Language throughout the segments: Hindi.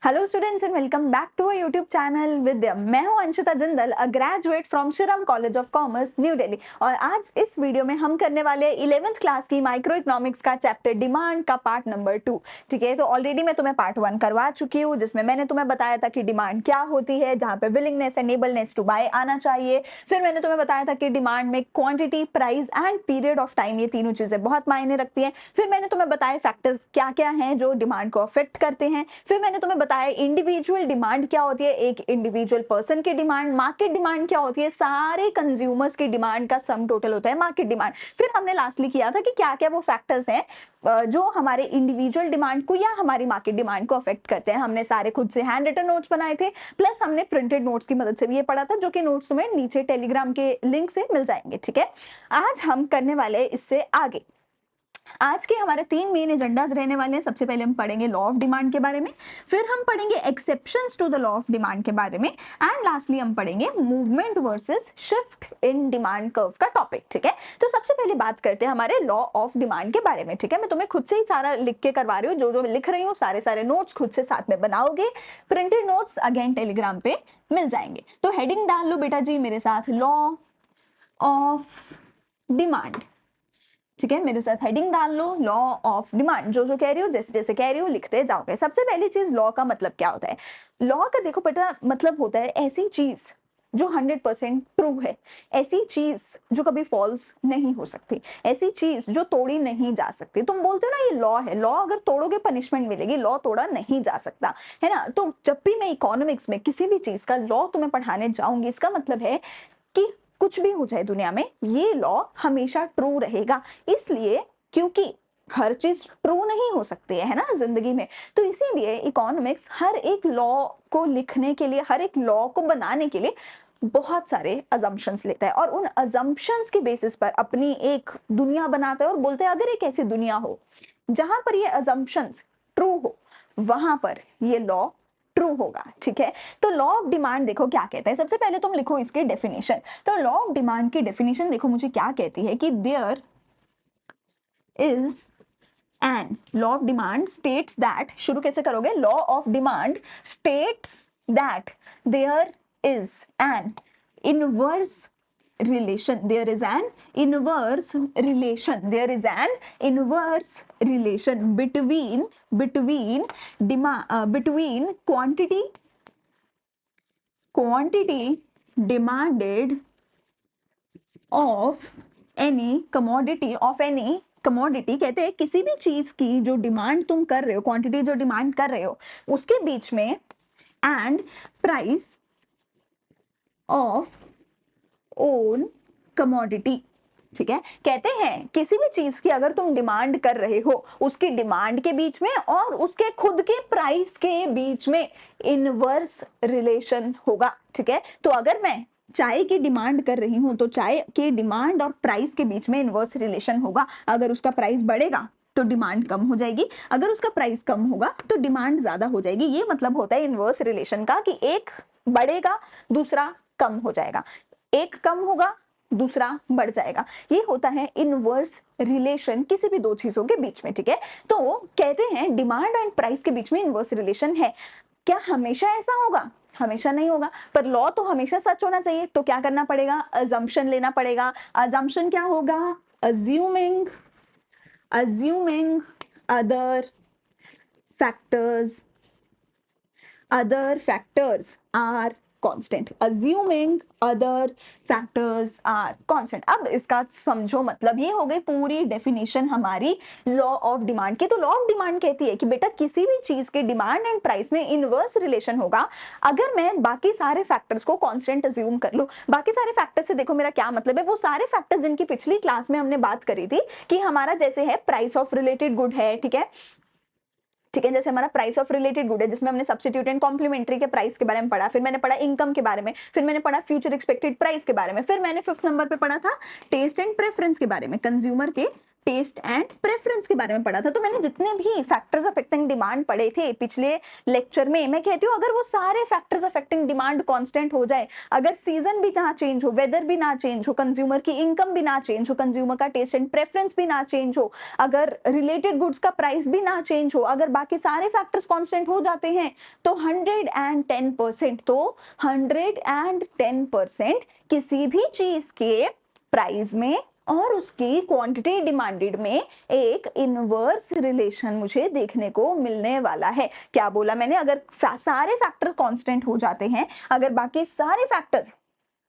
Hello students and welcome back to our YouTube channel Vidya. मैं हूं Anshita Jindal, a graduate from Shriram college of commerce New Delhi. और आज इस वीडियो में हम करने वाले हैं 11th क्लास की माइक्रो इकोनॉमिक्स का चैप्टर डिमांड का पार्ट नंबर 2। ठीक है, तो ऑलरेडी मैं तुम्हें पार्ट 1 करवा चुकी हूँ, जिसमें मैंने तुम्हें बताया था कि डिमांड क्या होती है, जहाँ पे विलिंगनेस एंड एबलनेस टू बाय आना चाहिए। फिर मैंने तुम्हें बताया था कि डिमांड में quantity, price and period of time, ये तीनों चीजें बहुत मायने रखती हैं। फिर मैंने तुम्हें बताया फैक्टर्स क्या क्या हैं जो डिमांड को अफेक्ट करते हैं। फिर मैंने तुम्हें बताया इंडिविजुअल डिमांड क्या होती है, एक इंडिविजुअल पर्सन की डिमांड। मार्केट डिमांड क्या होती है, सारे कंज्यूमर्स की डिमांड का सम टोटल होता है मार्केट डिमांड। फिर हमने लास्टली किया था कि क्या क्या वो फैक्टर्स हैं जो हमारे इंडिविजुअल डिमांड को या हमारी मार्केट डिमांड को अफेक्ट करते हैं। हमने सारे खुद से हैंड रिटन नोट्स बनाए थे, प्लस हमने प्रिंटेड नोट्स की मदद से भी ये पढ़ा था, जो कि नोट्स तुम्हें नीचे टेलीग्राम के लिंक से मिल जाएंगे। ठीक है, आज हम करने वाले हैं इससे आगे। आज के हमारे 3 मेन एजेंडाज रहने वाले हैं। सबसे पहले हम पढ़ेंगे लॉ ऑफ डिमांड के बारे में, फिर हम पढ़ेंगे exceptions to the law of demand के बारे में, एंड लास्टली हम पढ़ेंगे movement versus shift in demand curve का टॉपिक। ठीक है, तो सबसे पहले बात करते हैं हमारे लॉ ऑफ डिमांड के बारे में। ठीक है, मैं तुम्हें खुद से ही सारा लिख के करवा रही हूँ, जो जो मैं लिख रही हूँ सारे नोट्स खुद से साथ में बनाओगे। प्रिंटेड नोट्स अगेन टेलीग्राम पे मिल जाएंगे। तो हेडिंग डाल लो बेटा जी मेरे साथ, लॉ ऑफ डिमांड। ठीक है, मेरे साथ हेडिंग डाल लो, लॉ ऑफ डिमांड। जो जो कह रही हो, जैसे जैसे कह रही हो लिखते जाओगे। सबसे पहली चीज, लॉ का मतलब क्या होता है। लॉ का देखो बेटा मतलब होता है ऐसी चीज जो 100% ट्रू है, ऐसी चीज जो कभी फॉल्स नहीं हो सकती, ऐसी चीज जो तोड़ी नहीं जा सकती। तुम बोलते हो ना ये लॉ है, लॉ अगर तोड़ोगे पनिशमेंट मिलेगी, लॉ तोड़ा नहीं जा सकता, है ना। तो जब भी मैं इकोनॉमिक्स में किसी भी चीज का लॉ तुम्हें पढ़ाने जाऊंगी, इसका मतलब है कि कुछ भी हो जाए दुनिया में, ये लॉ हमेशा ट्रू रहेगा। इसलिए क्योंकि हर चीज ट्रू नहीं हो सकती है ना जिंदगी में, तो इसीलिए इकोनॉमिक्स हर एक लॉ को लिखने के लिए, हर एक लॉ को बनाने के लिए बहुत सारे अजम्पशंस लेता है, और उन अजम्पशंस के बेसिस पर अपनी एक दुनिया बनाता है और बोलते हैं अगर एक ऐसी दुनिया हो जहां पर ये अजम्पशंस ट्रू हो, वहां पर ये लॉ ट्रू होगा। ठीक है, तो लॉ ऑफ डिमांड देखो क्या कहता है। सबसे पहले तुम लिखो इसकी डेफिनेशन। तो लॉ ऑफ डिमांड की डेफिनेशन देखो मुझे क्या कहती है कि there is an law of demand states that, शुरू कैसे करोगे, law of demand states that there is an inverse relation, there is an inverse relation, there is an inverse relation between quantity demanded of any commodity कहते हैं किसी भी चीज की जो डिमांड तुम कर रहे हो, क्वांटिटी जो डिमांड कर रहे हो उसके बीच में, and price of own commodity. ठीक है, कहते हैं किसी भी चीज की अगर तुम डिमांड कर रहे हो, उसकी डिमांड के बीच में और उसके खुद के प्राइस के बीच में इनवर्स रिलेशन होगा। ठीक है, तो अगर मैं चाय की डिमांड कर रही हूं तो चाय के डिमांड और प्राइस के बीच में इनवर्स रिलेशन होगा। अगर उसका प्राइस बढ़ेगा तो डिमांड कम हो जाएगी, अगर उसका प्राइस कम होगा तो डिमांड ज्यादा हो जाएगी। ये मतलब होता है इनवर्स रिलेशन का कि एक बढ़ेगा दूसरा कम हो जाएगा, एक कम होगा दूसरा बढ़ जाएगा। ये होता है इनवर्स रिलेशन किसी भी दो चीजों के बीच में। ठीक है, तो कहते हैं डिमांड एंड प्राइस के बीच में इनवर्स रिलेशन है। क्या हमेशा ऐसा होगा? हमेशा नहीं होगा, पर लॉ तो हमेशा सच होना चाहिए। तो क्या करना पड़ेगा, अजम्पशन लेना पड़ेगा। अजम्पशन क्या होगा, assuming other factors are constant, assuming other factors are constant। अब इसका समझो मतलब, ये हो गई पूरी डेफिनेशन हमारी लॉ ऑफ डिमांड की। तो लॉ ऑफ डिमांड कहती है कि बेटा किसी भी चीज के डिमांड एंड प्राइस में इनवर्स रिलेशन होगा अगर मैं बाकी सारे फैक्टर्स को कांस्टेंट अज्यूम कर लूं। बाकी सारे फैक्टर्स से देखो मेरा क्या मतलब है, वो सारे फैक्टर्स जिनकी पिछली क्लास में हमने बात करी थी कि हमारा जैसे है प्राइस ऑफ रिलेटेड गुड है। ठीक है, जैसे हमारा प्राइस ऑफ रिलेटेड गुड है, जिसमें हमने सब्स्टिट्यूट एंड कॉम्प्लीमेंट्री के प्राइस के बारे में पढ़ा, फिर मैंने पढ़ा इनकम के बारे में, फिर मैंने पढ़ा फ्यूचर एक्सपेक्टेड प्राइस के बारे में, फिर मैंने 5th नंबर पे पढ़ा था टेस्ट एंड प्रेफरेंस के बारे में, कंज्यूमर के टेस्ट एंड प्रेफरेंस के बारे में पढ़ा था। तो मैंने जितने भी फैक्टर्स अफेक्टिंग डिमांड पढ़े थे पिछले लेक्चर में, मैं कहती हूँ अगर वो सारे फैक्टर्स अफेक्टिंग डिमांड कांस्टेंट हो जाए, अगर सीजन भी ना चेंज हो, वेदर भी ना चेंज हो, कंज्यूमर की इनकम भी ना चेंज हो, कंज्यूमर का टेस्ट एंड प्रेफरेंस भी ना चेंज हो, अगर रिलेटेड गुड्स का प्राइस भी ना चेंज हो, अगर बाकी सारे फैक्टर्स कांस्टेंट हो जाते हैं, तो 110%, तो 110% किसी भी चीज के प्राइस में और उसकी क्वांटिटी डिमांडेड में एक इनवर्स रिलेशन मुझे देखने को मिलने वाला है। क्या बोला मैंने? अगर सारे फैक्टर कांस्टेंट हो जाते हैं, अगर बाकी सारे फैक्टर्स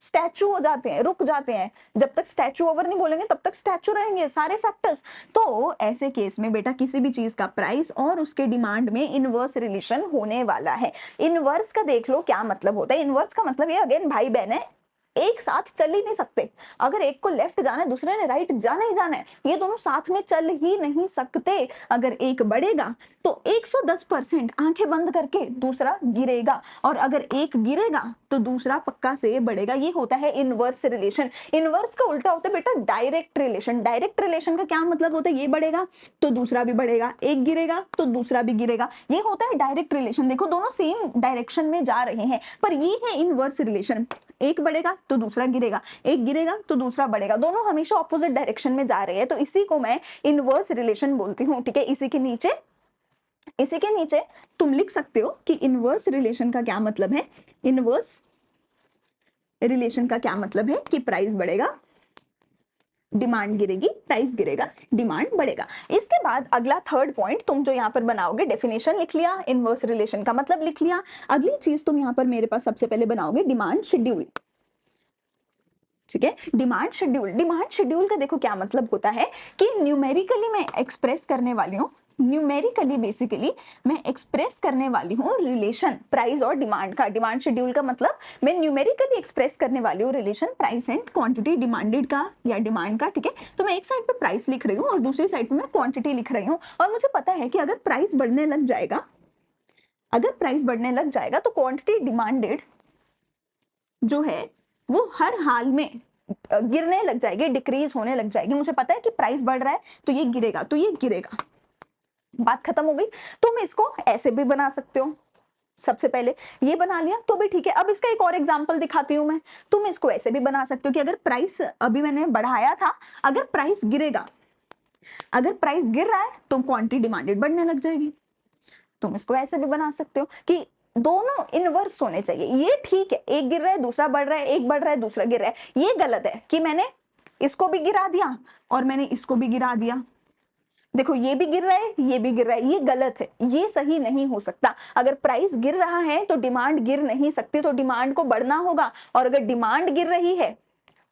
स्टैचू हो जाते हैं, रुक जाते हैं, जब तक स्टैचू ओवर नहीं बोलेंगे तब तक स्टैचू रहेंगे सारे फैक्टर्स, तो ऐसे केस में बेटा किसी भी चीज का प्राइस और उसके डिमांड में इनवर्स रिलेशन होने वाला है। इनवर्स का देख लो क्या मतलब होता है। इनवर्स का मतलब ये अगेन भाई बहन है, एक साथ चल ही नहीं सकते। अगर एक को लेफ्ट जाना है दूसरे ने राइट जाना ही जाना है, ये दोनों साथ में चल ही नहीं सकते। अगर एक बढ़ेगा तो 110% आंखें बंद करके दूसरा गिरेगा, और अगर एक गिरेगा तो दूसरा पक्का से बढ़ेगा। ये होता है इनवर्स रिलेशन। इनवर्स का उल्टा होता है बेटा डायरेक्ट रिलेशन। डायरेक्ट रिलेशन का क्या मतलब होता है? ये बढ़ेगा तो दूसरा भी बढ़ेगा, एक गिरेगा तो दूसरा भी गिरेगा, ये होता है डायरेक्ट रिलेशन। देखो दोनों सेम डायरेक्शन में जा रहे हैं, पर ये है इनवर्स रिलेशन। एक बढ़ेगा तो दूसरा गिरेगा, एक गिरेगा तो दूसरा बढ़ेगा, दोनों हमेशा ऑपोजिट डायरेक्शन में जा रहे हैं, तो इसी को मैं इनवर्स रिलेशन बोलती हूँ। ठीक है, इसी के नीचे तुम लिख सकते हो कि इनवर्स रिलेशन का क्या मतलब है। इनवर्स रिलेशन का क्या मतलब है कि प्राइस बढ़ेगा, डिमांड गिरेगी, प्राइस गिरेगा, डिमांड बढ़ेगा। इसके बाद अगला थर्ड पॉइंट तुम जो यहाँ पर बनाओगे, डेफिनेशन लिख लिया, इनवर्स रिलेशन का मतलब लिख लिया। अगली चीज तुम यहाँ पर मेरे पास सबसे पहले बनाओगे डिमांड शेड्यूल। ठीक है, डिमांड शेड्यूल। डिमांड शेड्यूल का देखो क्या मतलब होता है कि न्यूमेरिकली मैं एक्सप्रेस करने वाली हूँ, न्यूमेरिकली बेसिकली मैं एक्सप्रेस करने वाली हूँ रिलेशन प्राइस और डिमांड का। डिमांड शेड्यूल का मतलब मैं न्यूमेरिकली एक्सप्रेस करने वाली हूँ relation price and quantity demanded का या डिमांड का। ठीक है, तो मैं एक साइड पे प्राइस लिख रही हूँ और दूसरी साइड पे मैं क्वांटिटी लिख रही हूँ, और मुझे पता है कि अगर प्राइस बढ़ने लग जाएगा, अगर प्राइस बढ़ने लग जाएगा तो क्वांटिटी डिमांडेड जो है वो हर हाल में गिरने लग जाएगी, डिक्रीज होने लग जाएगी। मुझे पता है कि प्राइस बढ़ रहा है तो ये गिरेगा, तो ये गिरेगा, बात खत्म हो गई। तुम इसको ऐसे भी बना सकते हो, सबसे पहले ये बना लिया तो भी ठीक है। अब इसका एक और एग्जांपल दिखाती हूं मैं। तुम इसको ऐसे भी बना सकते हो कि अगर प्राइस अभी मैंने बढ़ाया था, अगर प्राइस गिरेगा, अगर प्राइस गिर रहा है तो क्वांटिटी डिमांडेड बढ़ने लग जाएगी। तुम इसको ऐसे भी बना सकते हो कि दोनों इनवर्स होने चाहिए। ये ठीक है, एक गिर रहा है दूसरा बढ़ रहा है, एक बढ़ रहा है दूसरा गिर रहा है। ये गलत है कि मैंने इसको भी गिरा दिया और मैंने इसको भी गिरा दिया। देखो ये भी गिर रहा है, ये भी गिर रहा है, ये गलत है, ये सही नहीं हो सकता। अगर प्राइस गिर रहा है तो डिमांड गिर नहीं सकती, तो डिमांड को बढ़ना होगा। और अगर डिमांड गिर रही है,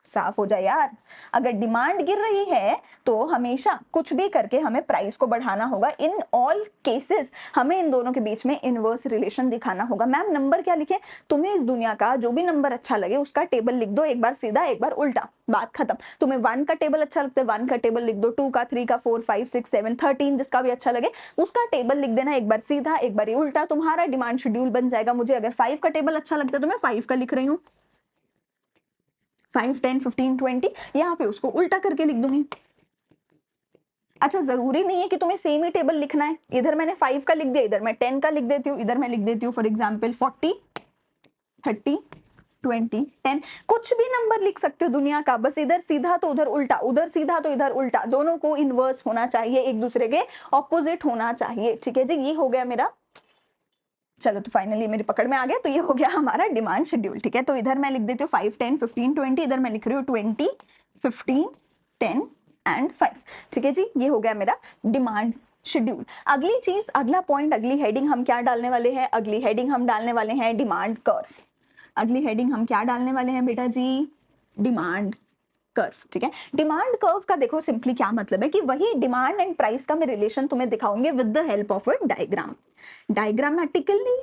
साफ हो जाए यार, अगर डिमांड गिर रही है तो हमेशा कुछ भी करके हमें प्राइस को बढ़ाना होगा। इन ऑल केसेस हमें इन दोनों के बीच में इनवर्स रिलेशन दिखाना होगा। मैम नंबर क्या लिखे? तुम्हें इस दुनिया का जो भी नंबर अच्छा लगे उसका टेबल लिख दो, एक बार सीधा एक बार उल्टा, बात खत्म। तुम्हें 1 का टेबल अच्छा लगता है 1 का टेबल लिख दो, 2 का, 3 का, 4, 5, 6, 7, 13 जिसका भी अच्छा लगे उसका टेबल लिख देना, एक बार सीधा एक बार उल्टा, तुम्हारा डिमांड शेड्यूल बन जाएगा। मुझे अगर 5 का टेबल अच्छा लगता है तो मैं 5 का लिख रही हूँ, 5, 10, 15, 20, यहाँ पे उसको उल्टा करके लिख दूंगी। अच्छा जरूरी नहीं है कि तुम्हें सेम ही टेबल लिखना है। इधर मैंने 5 का लिख दिया, इधर मैं 10 का लिख देती हूँ, इधर मैं लिख देती हूँ फॉर एग्जाम्पल 40, 30, 20, 10, कुछ भी नंबर लिख सकते हो दुनिया का, बस इधर सीधा तो उधर उल्टा, उधर सीधा तो इधर उल्टा, दोनों को इनवर्स होना चाहिए, एक दूसरे के ऑपोजिट होना चाहिए। ठीक है जी, ये हो गया मेरा। चलो तो फाइनली मेरी पकड़ में आ गया, तो ये हो गया हमारा डिमांड शेड्यूल। ठीक है, तो इधर मैं लिख देती हूँ 5, 10, 15, 20, इधर मैं लिख रही हूँ 20, 15, 10 एंड 5। ठीक है जी, ये हो गया मेरा डिमांड शेड्यूल। अगली चीज, अगला पॉइंट, अगली हेडिंग हम क्या डालने वाले हैं? अगली हेडिंग हम डालने वाले हैं डिमांड कर्व। अगली हेडिंग हम क्या डालने वाले हैं बेटा जी? Demand curve. ठीक है, डिमांड कर्व का देखो सिंपली क्या मतलब है कि वही डिमांड एंड प्राइस का मैं रिलेशन तुम्हें दिखाऊंगी with the help of a diagram. Diagrammatically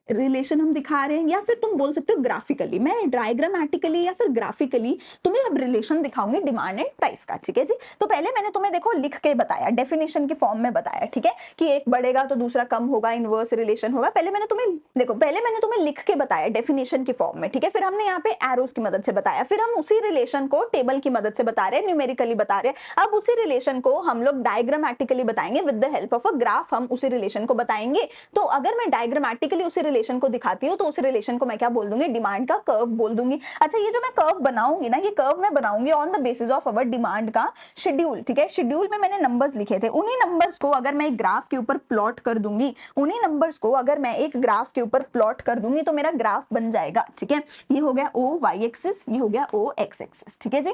relation हम दिखा रहे हैं, या फिर तुम बोल सकते हो ग्राफिकली, मैं डायग्रामेटिकली या फिर ग्राफिकली तुम्हें अब रिलेशन दिखाऊंगी डिमांड एंड प्राइस का, ठीक है जी। तो पहले मैंने तुम्हें देखो लिख के बताया, डेफिनेशन की फॉर्म में बताया, ठीक है, कि एक बढ़ेगा तो दूसरा कम होगा, इनवर्स रिलेशन होगा। पहले मैंने तुम्हें लिख के बताया डेफिनेशन की फॉर्म में, ठीक है। फिर हमने यहाँ पे एरोस की मदद से बताया, फिर हम उसी रिलेशन को टेबल की मदद से बता रहे हैं, न्यूमेरिकली बता रहे हैं। अब उसी रिलेशन को हम लोग डायग्रामेटिकली बताएंगे, with the help of a graph हम उसी रिलेशन को बताएंगे। तो अगर मैं डायग्रामेटिकली उसी रिलेशन को दिखाती हूँ तो उस रिलेशन को मैं क्या बोल दूंगी, डिमांड का कर्व बोल दूंगी। अच्छा, ये जो मैं कर्व बनाऊंगी ना, ये कर्व मैं बनाऊंगी on the basis of our demand का शेड्यूल, ठीक है। शेड्यूल में मैंने नंबर्स लिखे थे, उन्हीं नंबर्स को अगर मैं एक ग्राफ के ऊपर प्लॉट कर दूंगी, उन्हीं नंबर्स को अगर मैं एक ग्राफ के ऊपर प्लॉट कर दूंगी तो मेरा ग्राफ बन जाएगा, ठीक है। ये हो गया ओ वाई एक्सिस, ये हो गया ओ एक्स एक्सिस, ठीक है जी।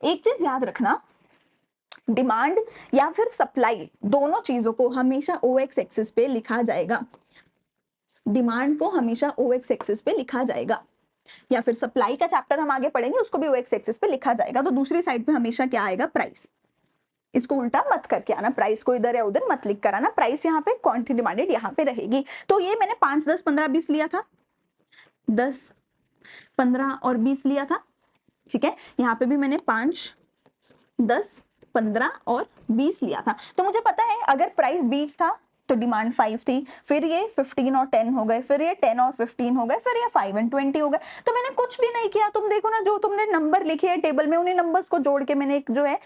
एक चीज याद रखना, डिमांड या फिर सप्लाई, दोनों चीजों को हमेशा ओ एक्स एक्सिस पे लिखा जाएगा। डिमांड को हमेशा ओ एक्स एक्सिस पे लिखा जाएगा, या फिर सप्लाई का चैप्टर हम आगे पढ़ेंगे, उसको भी ओ एक्स एक्सिस पे लिखा जाएगा। तो दूसरी साइड पे हमेशा क्या आएगा, प्राइस। इसको उल्टा मत करके आना, प्राइस को इधर या उधर मत लिख कर आना। प्राइस यहाँ पे क्वांटिटी डिमांडेड यहाँ पे रहेगी। तो ये मैंने 5, 10, 15, 20 लिया था, 10, 15 और 20 लिया था, ठीक है। यहाँ पे भी मैंने 5, 10, 15 और 20 लिया था। तो मुझे पता है अगर प्राइस 20 था तो डिमांड 5 थी, फिर ये 15 और 10 हो गए, फिर ये 10 और 15 हो गए, फिर ये 5 और 20 हो गए। तो मैंने कुछ भी नहीं किया, तुम देखो ना, जो तुमने नंबर लिखे हैं टेबल में, उन्हीं नंबर्स को जोड़ के मैंने एक जो है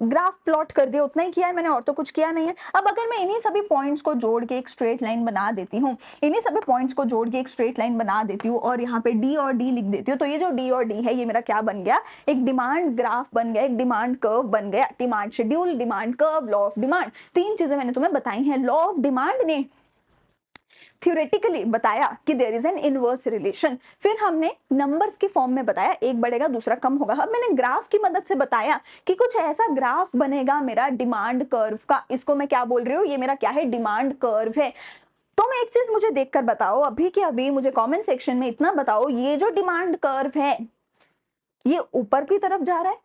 ग्राफ प्लॉट कर दिया, उतना ही किया है मैंने, और तो कुछ किया नहीं है। अब अगर मैं इन्हीं सभी पॉइंट्स को जोड़ के एक स्ट्रेट लाइन बना देती हूँ, इन्हीं सभी पॉइंट्स को जोड़ के एक स्ट्रेट लाइन बना देती हूँ और यहाँ पे डी और डी लिख देती हूँ, तो ये जो डी और डी है ये मेरा क्या बन गया, एक डिमांड ग्राफ बन गया, एक डिमांड कर्व बन गया। Demand schedule, demand curve, law of demand, 3 चीजें मैंने तुम्हें बताई हैं। लॉ ऑफ डिमांड ने थ्योरेटिकली बताया कि there is an inverse relation, फिर हमने नंबर्स की फॉर्म में बताया, एक बढ़ेगा दूसरा कम होगा। अब मैंने ग्राफ की मदद से बताया कि कुछ ऐसा ग्राफ बनेगा मेरा डिमांड कर्व का, इसको मैं क्या बोल रही हूँ, ये मेरा क्या है, डिमांड कर्व है। तुम एक चीज मुझे देखकर बताओ, अभी के अभी मुझे कमेंट सेक्शन में इतना बताओ, ये जो डिमांड कर्व है ये ऊपर की तरफ जा रहा है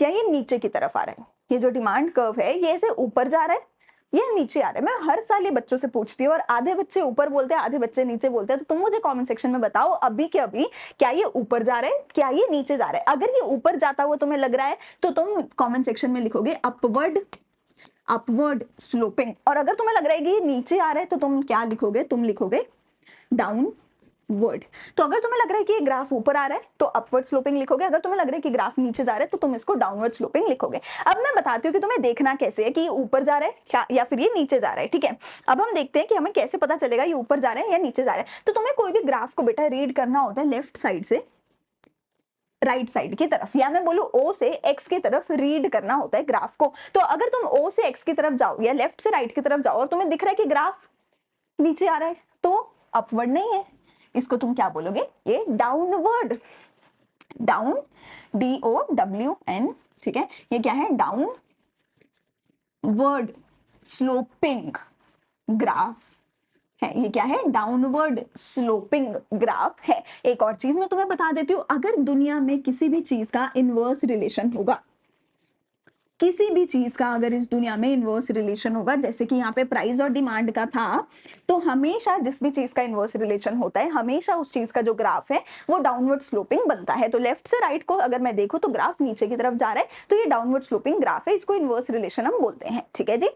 या ये नीचे की तरफ आ रहा है? ये जो डिमांड कर्व है ये ऐसे ऊपर जा रहा है या नीचे आ रहा है? मैं हर साल ये बच्चों से पूछती हूँ और आधे बच्चे ऊपर बोलते हैं, आधे बच्चे नीचे बोलते हैं। तो तुम मुझे कमेंट सेक्शन में बताओ अभी के अभी, क्या ये ऊपर जा रहा है, क्या ये नीचे जा रहा है? अगर ये ऊपर जाता हुआ तुम्हें लग रहा है तो तुम कमेंट सेक्शन में लिखोगे अपवर्ड स्लोपिंग, और अगर तुम्हें लग रहा है कि ये नीचे आ रहा है तो तुम क्या लिखोगे, तुम लिखोगे डाउनवर्ड। तो अगर तुम्हें लग रहा है कि ये ग्राफ ऊपर आ रहा है तो अपवर्ड स्लोपिंग लिखोगे, अगर तुम्हें लग रहा है कि ग्राफ नीचे जा रहा है तो तुम इसको डाउनवर्ड स्लोपिंग लिखोगे। अब मैं बताती हूँ कि तुम्हें देखना कैसे है कि ये ऊपर जा रहा है क्या या फिर ये नीचे जा रहा है, ठीक है। अब हम देखते हैं कि हमें कैसे पता चलेगा ये ऊपर जा रहा है या नीचे जा रहा है। तो तुम्हें कोई भी ग्राफ को बेटा रीड करना होता है लेफ्ट साइड से राइट साइड की तरफ, या मैं बोलूं ओ से एक्स की तरफ रीड करना होता है ग्राफ को। तो अगर तुम ओ से एक्स की तरफ जाओ या लेफ्ट से राइट की तरफ जाओ और तुम्हें दिख रहा है कि ग्राफ नीचे आ रहा है तो अपवर्ड नहीं है, इसको तुम क्या बोलोगे, ये डाउनवर्ड, डाउन DOWN, ठीक है। ये क्या है, डाउनवर्ड स्लोपिंग ग्राफ है। ये क्या है, डाउनवर्ड स्लोपिंग ग्राफ है। एक और चीज मैं तुम्हें बता देती हूँ, अगर दुनिया में किसी भी चीज का इनवर्स रिलेशन होगा, किसी भी चीज का अगर इस दुनिया में इनवर्स रिलेशन होगा, जैसे कि यहाँ पे प्राइस और डिमांड का था, तो हमेशा जिस भी चीज का इनवर्स रिलेशन होता है हमेशा उस चीज का जो ग्राफ है वो डाउनवर्ड स्लोपिंग बनता है। तो लेफ्ट से राइट को अगर मैं देखूं तो ग्राफ नीचे की तरफ जा रहा है, तो ये डाउनवर्ड स्लोपिंग ग्राफ है, इसको इनवर्स रिलेशन हम बोलते हैं, ठीक है जी।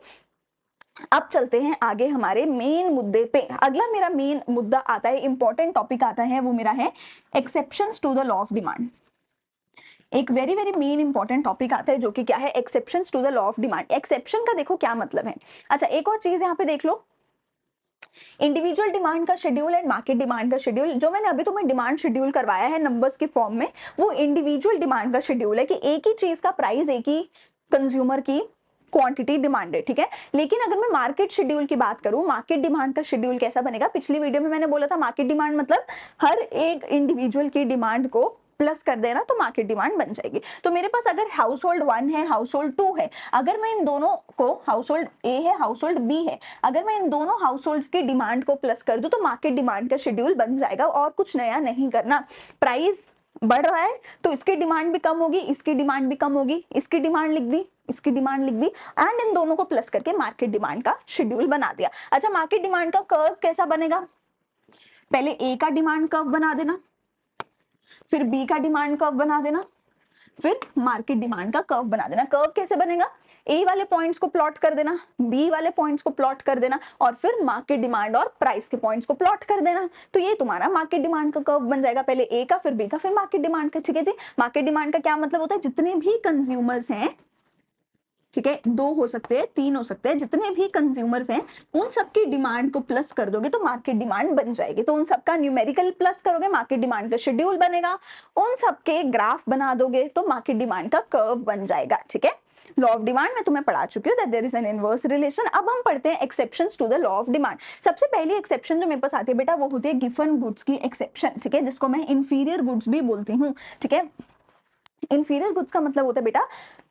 अब चलते हैं आगे हमारे मेन मुद्दे पे। अगला मेरा मेन मुद्दा आता है, इंपॉर्टेंट टॉपिक आता है, वो मेरा है exceptions to the law of demand. एक very very main important topic आता है जो कि क्या है, exceptions to the law of demand. Exception का देखो क्या मतलब है। अच्छा, एक और चीज यहाँ पे देख लो, इंडिविजुअल डिमांड का शेड्यूल एंड मार्केट डिमांड का शेड्यूल। जो मैंने अभी तुम्हें डिमांड शेड्यूल करवाया है नंबर्स के फॉर्म में, वो इंडिविजुअल डिमांड का शेड्यूल है कि एक ही चीज का प्राइस एक ही कंज्यूमर की क्वांटिटी डिमांड है, ठीक है। लेकिन अगर मैं मार्केट शेड्यूल की बात करूं, मार्केट डिमांड का शेड्यूल कैसा बनेगा, पिछली वीडियो में मैंने बोला था मार्केट डिमांड मतलब हर एक इंडिविजुअल की डिमांड को प्लस कर देना तो मार्केट डिमांड बन जाएगी। तो मेरे पास अगर हाउस होल्ड 1 है, हाउस होल्ड 2 है, अगर मैं इन दोनों को, हाउस होल्ड ए है, हाउस होल्ड बी है, अगर मैं इन दोनों हाउस होल्ड्स की डिमांड को प्लस कर दूं तो मार्केट डिमांड का शेड्यूल बन जाएगा। और कुछ नया नहीं करना, प्राइस बढ़ रहा है तो इसकी डिमांड भी कम होगी, इसकी डिमांड भी कम होगी, इसकी डिमांड लिख दी, इसकी डिमांड लिख दी, एंड इन दोनों को प्लस करके मार्केट डिमांड का शेड्यूल बना दिया। अच्छा, मार्केट डिमांड का कर्व कैसा बनेगा, पहले ए का डिमांड कर्व बना देना, फिर बी का डिमांड कर्व बना देना, फिर मार्केट डिमांड का कर्व बना देना। कर्व कैसे बनेगा? ए वाले पॉइंट्स को प्लॉट कर देना, बी वाले पॉइंट्स को प्लॉट कर देना और फिर मार्केट डिमांड और प्राइस के पॉइंट्स को प्लॉट कर देना। तो ये तुम्हारा मार्केट डिमांड का कर्व बन जाएगा, पहले ए का, फिर बी का, फिर मार्केट डिमांड का। ठीक है जी। मार्केट डिमांड का क्या मतलब होता है? जितने भी कंज्यूमर्स हैं, ठीक है, 2 हो सकते हैं, 3 हो सकते हैं, जितने भी कंज्यूमर्स हैं उन सबकी डिमांड को प्लस कर दोगे तो मार्केट डिमांड बन जाएगी। तो उन सबका न्यूमेरिकल प्लस करोगे, मार्केट डिमांड का शेड्यूल बनेगा, उन सबके ग्राफ बना दोगे तो मार्केट डिमांड का कर्व बन जाएगा। ठीक है। लॉ ऑफ डिमांड में तुम्हें पढ़ा चुकी हूँ that there is an inverse relation. अब हम पढ़ते हैं exceptions to the law of demand. सबसे पहली एक्सेप्शन जो मेरे पास आती है बेटा वो होती है गिवन गुड्स की एक्सेप्शन। ठीक है, जिसको मैं इंफीरियर गुड्स भी बोलती हूँ। ठीक है, इंफीरियर गुड्स का मतलब होता है बेटा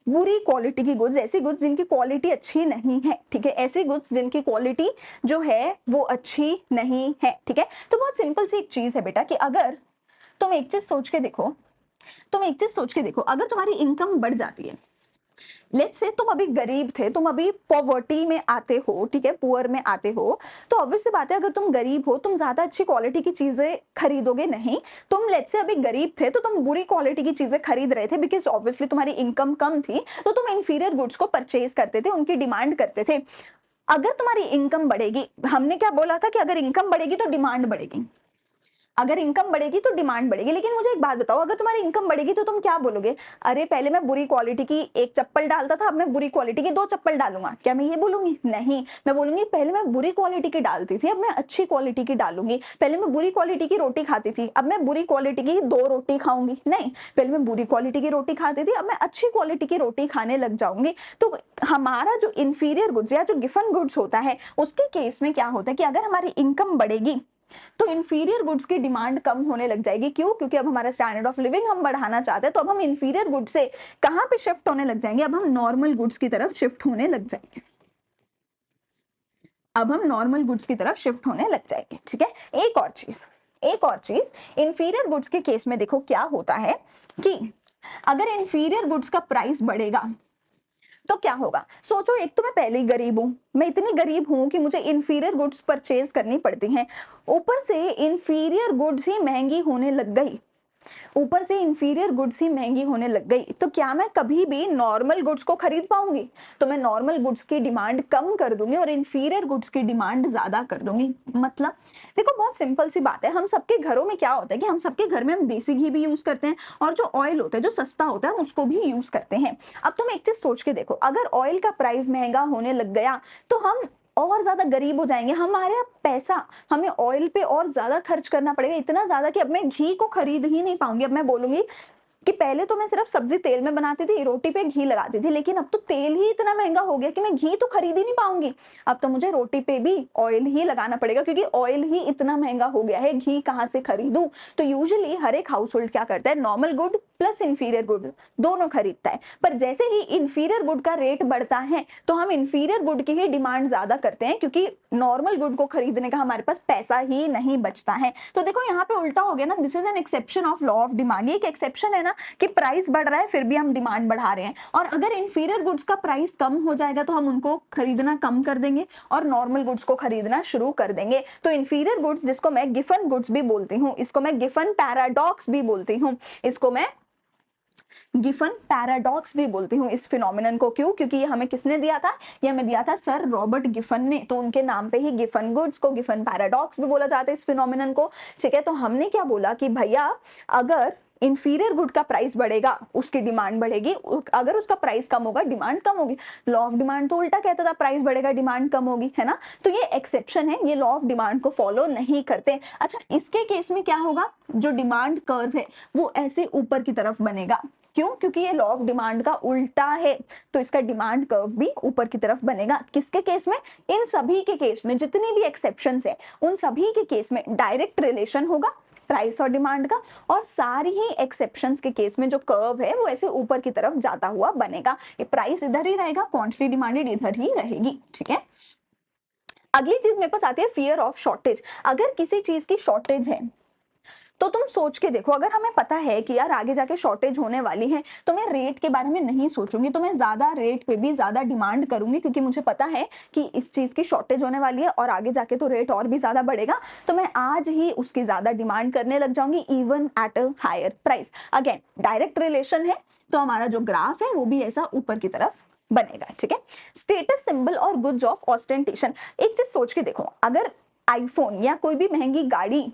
बुरी क्वालिटी की गुड्स, ऐसी गुड्स जिनकी क्वालिटी अच्छी नहीं है। ठीक है, ऐसी गुड्स जिनकी क्वालिटी जो है वो अच्छी नहीं है। ठीक है, तो बहुत सिंपल सी एक चीज है बेटा कि अगर तुम एक चीज सोच के देखो, अगर तुम्हारी इनकम बढ़ जाती है, लेट्स से तुम अभी गरीब थे, तुम अभी पॉवर्टी में आते हो, ठीक है, पुअर में आते हो, तो ऑब्वियस सी बात है अगर तुम गरीब हो तुम ज्यादा अच्छी क्वालिटी की चीजें खरीदोगे नहीं। तुम लेट्स से अभी गरीब थे तो तुम बुरी क्वालिटी की चीजें खरीद रहे थे बिकॉज ऑब्वियसली तुम्हारी इनकम कम थी, तो तुम इंफीरियर गुड्स को परचेज करते थे, उनकी डिमांड करते थे। अगर तुम्हारी इनकम बढ़ेगी, हमने क्या बोला था कि अगर इनकम बढ़ेगी तो डिमांड बढ़ेगी, अगर इनकम बढ़ेगी तो डिमांड बढ़ेगी। लेकिन मुझे एक बात बताओ, अगर तुम्हारी इनकम बढ़ेगी तो तुम क्या बोलोगे? अरे पहले मैं बुरी क्वालिटी की एक चप्पल डालता था, अब मैं बुरी क्वालिटी की 2 चप्पल डालूंगा। क्या मैं ये बोलूंगी? नहीं, मैं बोलूंगी पहले मैं बुरी क्वालिटी की डालती थी, अब मैं अच्छी क्वालिटी की डालूंगी। पहले मैं बुरी क्वालिटी की रोटी खाती थी, अब मैं बुरी क्वालिटी की 2 रोटी खाऊंगी। नहीं, पहले मैं बुरी क्वालिटी की रोटी खाती थी, अब मैं अच्छी क्वालिटी की रोटी खाने लग जाऊंगी। तो हमारा जो इंफीरियर गुड्स या जो गिवन गुड्स होता है उसके केस में क्या होता है कि अगर हमारी इनकम बढ़ेगी तो इंफीरियर गुड्स की डिमांड कम होने लग जाएगी। क्यों? क्योंकि अब हमारा स्टैंडर्ड ऑफ लिविंग हम बढ़ाना चाहते हैं, तो अब हम इंफीरियर गुड्स से कहां पे शिफ्ट होने लग जाएंगे? अब हम नॉर्मल गुड्स की तरफ शिफ्ट होने लग जाएंगे। ठीक है, एक और चीज इंफीरियर गुड्स के केस में देखो क्या होता है कि अगर इंफीरियर गुड्स का प्राइस बढ़ेगा तो क्या होगा? सोचो, एक तो मैं पहले ही गरीब हूं, मैं इतनी गरीब हूं कि मुझे इंफीरियर गुड्स परचेज करनी पड़ती हैं, ऊपर से इंफीरियर गुड्स ही महंगी होने लग गई, तो क्या मैं कभी भी नॉर्मल गुड्स को खरीद पाऊंगी? तो मैं नॉर्मल गुड्स की डिमांड कम कर दूंगी और इंफीरियर गुड्स की डिमांड ज्यादा कर दूंगी। मतलब देखो बहुत सिंपल सी बात है, हम सबके घरों में क्या होता है कि हम सबके घर में हम देसी घी भी यूज करते हैं और जो ऑयल होता है जो सस्ता होता है हम उसको भी यूज करते हैं। अब तुम एक चीज सोच के देखो, अगर ऑयल का प्राइस महंगा होने लग गया तो हम और ज्यादा गरीब हो जाएंगे, हमारा पैसा हमें ऑयल पे और ज्यादा खर्च करना पड़ेगा, इतना ज्यादा कि अब मैं घी को खरीद ही नहीं पाऊंगी। अब मैं बोलूंगी कि पहले तो मैं सिर्फ सब्जी तेल में बनाती थी, रोटी पे घी लगाती थी, लेकिन अब तो तेल ही इतना महंगा हो गया कि मैं घी तो खरीद ही नहीं पाऊंगी, अब तो मुझे रोटी पे भी ऑयल ही लगाना पड़ेगा क्योंकि ऑयल ही इतना महंगा हो गया है, घी कहाँ से खरीदूं? तो यूजुअली हर एक हाउस होल्ड क्या करता है, normal good plus inferior good दोनों खरीदता है। पर जैसे ही इंफीरियर गुड का रेट बढ़ता है तो हम इंफीरियर गुड की ही डिमांड ज्यादा करते हैं क्योंकि नॉर्मल गुड को खरीदने का हमारे पास पैसा ही नहीं बचता है। तो देखो यहाँ पे उल्टा हो गया ना, this is an exception of law of demand. ये एक एक्सेप्शन है ना कि प्राइस बढ़ रहा है फिर भी हम डिमांड बढ़ा रहे हैं, और अगर इंफीरियर गुड्स का प्राइस कम हो जाएगा तो हम उनको खरीदना कम कर देंगे और नॉर्मल गुड्स को खरीदना शुरू कर देंगे। तो इंफीरियर गुड्स, जिसको मैं गिवन गुड्स भी बोलती हूँ, इसको मैं गिवन पैराडॉक्स भी बोलती हूँ, इसको मैं गिफन पैराडॉक्स भी बोलती हूँ इस फिनोमिनन को। क्यों? क्योंकि ये हमें किसने दिया था? ये हमें दिया था सर रॉबर्ट गिफन ने, तो उनके नाम पे ही गिफन गुड्स को गिफन पैराडॉक्स भी बोला जाता है इस फिनोमिनन को। ठीक है, तो हमने क्या बोला कि भैया अगर इंफीरियर गुड का प्राइस बढ़ेगा उसकी डिमांड बढ़ेगी, अगर उसका प्राइस कम होगा डिमांड कम होगी। लॉ ऑफ डिमांड तो उल्टा कहता था, प्राइस बढ़ेगा डिमांड कम होगी, है ना। तो ये एक्सेप्शन है, ये लॉ ऑफ डिमांड को फॉलो नहीं करते। अच्छा, इसके केस में क्या होगा? जो डिमांड कर्व है वो ऐसे ऊपर की तरफ बनेगा। क्यों? क्योंकि ये लॉ ऑफ डिमांड का उल्टा है, तो इसका डिमांड कर्व भी ऊपर की तरफ बनेगा। किसके केस में? इन सभी के केस में, जितनी भी एक्सेप्शंस है उन सभी के केस में डायरेक्ट रिलेशन होगा प्राइस और डिमांड का, और सारी ही एक्सेप्शंस के केस में जो कर्व है वो ऐसे ऊपर की तरफ जाता हुआ बनेगा। ये प्राइस इधर ही रहेगा, क्वांटिटी डिमांडेड इधर ही रहेगी। ठीक है, अगली चीज मेरे पास आती है फियर ऑफ शॉर्टेज। अगर किसी चीज की शॉर्टेज है, तो तुम सोच के देखो, अगर हमें पता है कि यार आगे जाके शॉर्टेज होने वाली है तो मैं रेट के बारे में नहीं सोचूंगी, तो मैं ज्यादा रेट पे भी ज्यादा डिमांड करूंगी, क्योंकि मुझे पता है कि इस चीज की शॉर्टेज होने वाली है और आगे जाके तो रेट और भी ज्यादा बढ़ेगा, तो मैं आज ही उसकी ज्यादा डिमांड करने लग जाऊंगी even at a higher price. Again direct relation है, तो हमारा जो ग्राफ है वो भी ऐसा ऊपर की तरफ बनेगा। ठीक है, स्टेटस सिंबल और गुड्स ऑफ ऑस्टेंटेशन। एक चीज सोच के देखो, अगर आईफोन या कोई भी महंगी गाड़ी